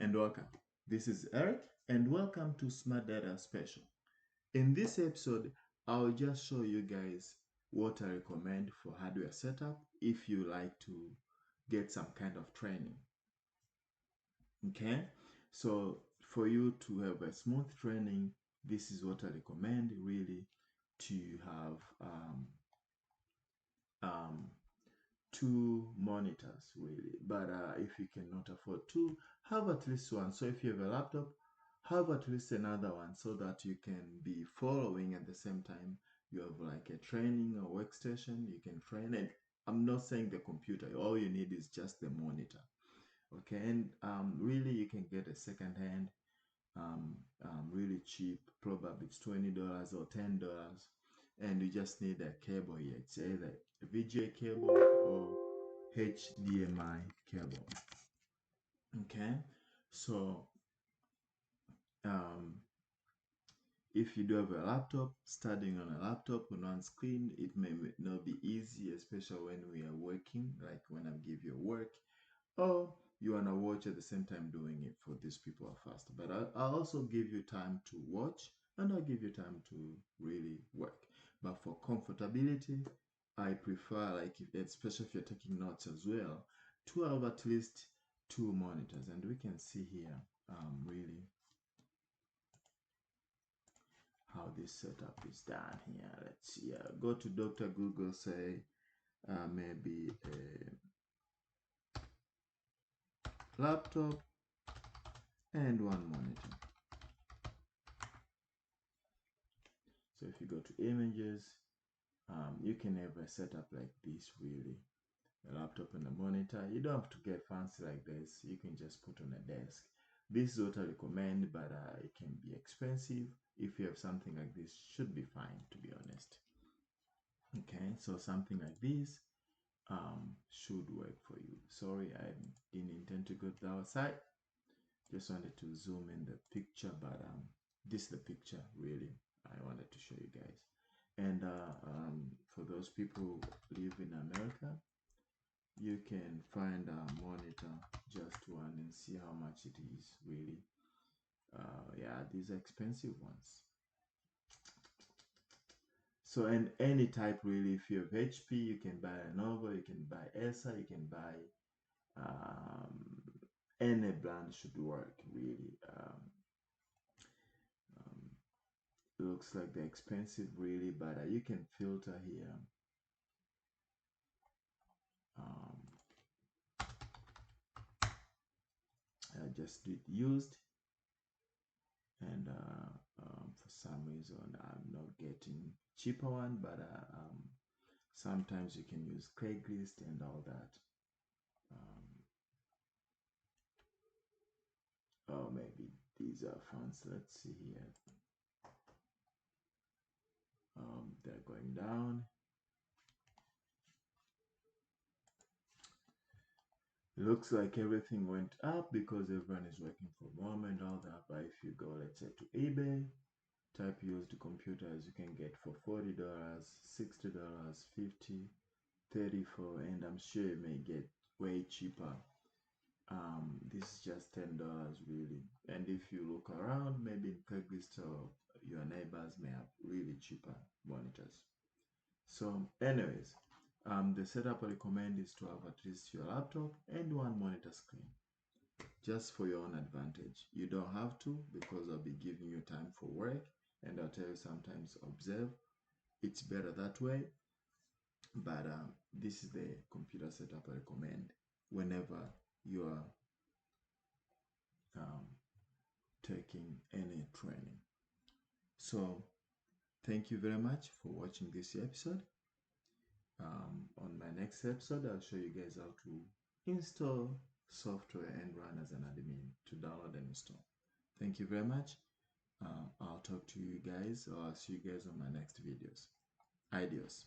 and welcome. This is Eric and welcome to Smart Data Special. In this episode, I'll just show you guys what I recommend for hardware setup if you like to get some kind of training. Okay, so for you to have a smooth training, this is what I recommend really to have um, two monitors really, but if you cannot afford two, have at least one. So if you have a laptop, have at least another one so that you can be following at the same time. You have like a training or workstation, you can train it. I'm not saying the computer, all you need is just the monitor. Okay, and really you can get a second hand really cheap, probably it's $20 or $10, and you just need a cable here. It's either a VGA cable or HDMI cable. Okay, so um, if you do have a laptop, studying on a laptop on one screen, it may not be easy, especially when we are working, like when I give you work, or you want to watch at the same time doing it. For these people are fast, but I'll also give you time to watch and I'll give you time to really work. But for comfortability, I prefer, like, especially if you're taking notes as well, to have at least two monitors. And we can see here really how this setup is done here. Let's see. Go to Dr. Google, say maybe a laptop and one monitor. So if you go to images, you can have a setup like this really. A laptop and a monitor. You don't have to get fancy like this. You can just put on a desk. This is what I recommend, but it can be expensive. If you have something like this, should be fine, to be honest. Okay, so something like this should work for you. Sorry, I didn't intend to go to the outside. Just wanted to zoom in the picture, but this is the picture really I wanted to show you guys. And for those people who live in America, you can find a monitor, just one, and see how much it is really. Yeah, these are expensive ones. So, and any type really, if you have HP, you can buy Lenovo, you can buy Acer, you can buy any brand should work really. Looks like they're expensive really, but you can filter here. I just did used, and for some reason I'm not getting cheaper one, but sometimes you can use Craigslist and all that. Oh, maybe these are funds. Let's see here. They're going down. Looks like everything went up because everyone is working from home and all that. But if you go, let's say, to eBay, type used computers, you can get for $40, $60, $50, $34, and I'm sure you may get way cheaper. This is just $10 really. And if you look around, maybe in Craigslist or your neighbors may have really cheaper monitors. So anyways, the setup I recommend is to have at least your laptop and one monitor screen, just for your own advantage. You don't have to, because I'll be giving you time for work, and I'll tell you sometimes observe. It's better that way, but this is the computer setup I recommend whenever you are taking any training. So thank you very much for watching this episode. On my next episode, I'll show you guys how to install software and run as an admin, to download and install. Thank you very much. I'll talk to you guys, or I'll see you guys on my next videos. Adios.